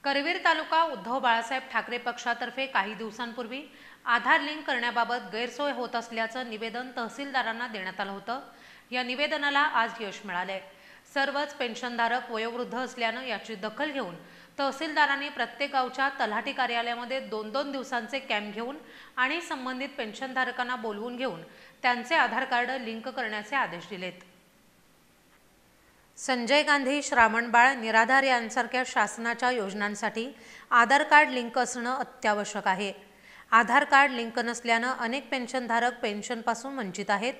करवीर तालुका उद्धव बाळासाहेब ठाकरे पक्षातर्फे काही दिवसांपूर्वी आधार लिंक करण्याबाबत गैरसोय होत असल्याचं निवेदन तहसीलदारांना देण्यात आलं होतं। या निवेदनाला आज यश मिळाले। सर्वच पेन्शनधारक वयोवृद्ध असल्यानं याची दखल घेऊन तहसीलदारांनी प्रत्येक गावच्या तलाठी कार्यालयामध्ये 2-2 दिवसांचे कॅम्प घेऊन आणि संबंधित पेन्शनधारकांना बोलवून घेऊन त्यांचे आधार कार्ड लिंक करण्याचे आदेश दिलेत। संजय गांधी, श्रावणबाळ, निराधार यांसारख्या शासनाच्या योजनांसाठी आधार कार्ड लिंक असणं अत्यावश्यक आहे। आधार कार्ड लिंक नसल्यानं अनेक पेन्शनधारक पेन्शनपासून वंचित आहेत।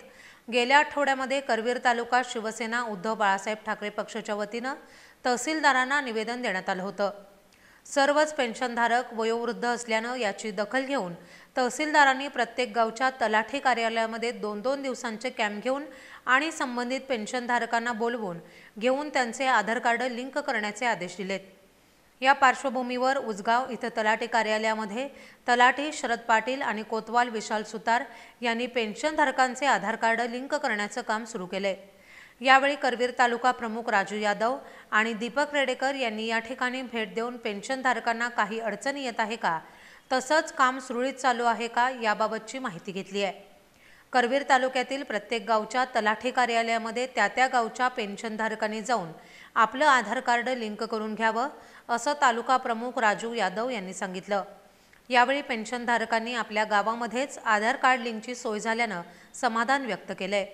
गेल्या आठवड्यामध्ये करवीर तालुका शिवसेना उद्धव बाळासाहेब ठाकरे पक्षाच्या वतीनं तहसीलदारांना निवेदन देण्यात आलं होतं। सर्वच पेन्शनधारक वयोवृद्ध असल्यानं याची दखल घेऊन तहसीलदारांनी प्रत्येक गावच्या तलाठी कार्यालयामध्ये 2-2 दिवसांचे कॅम्प घेऊन आणि संबंधित पेन्शनधारकांना बोलवून घेऊन त्यांचे आधार कार्ड लिंक करण्याचे आदेश दिलेत। या पार्श्वभूमीवर उजगाव इथं तलाठी कार्यालयामध्ये तलाठी शरद पाटील आणि कोतवाल विशाल सुतार यांनी पेन्शनधारकांचे आधार कार्ड लिंक करण्याचं काम सुरू केलंय। यावेळी करवीर तालुका प्रमुख राजू यादव आणि दीपक रेडेकर यांनी या ठिकाणी भेट देऊन पेन्शनधारकांना काही अडचणी येत आहे का, तसंच काम सुरळीत चालू आहे का याबाबतची माहिती घेतली आहे। करवीर तालुक्यातील प्रत्येक गावच्या तलाठी कार्यालयामध्ये त्या गावच्या पेन्शनधारकांनी जाऊन आपलं आधार कार्ड लिंक करून घ्यावं, असं तालुका प्रमुख राजू यादव यांनी सांगितलं। यावेळी पेन्शनधारकांनी आपल्या गावामध्येच आधार कार्ड लिंकची सोय झाल्यानं समाधान व्यक्त केलंय।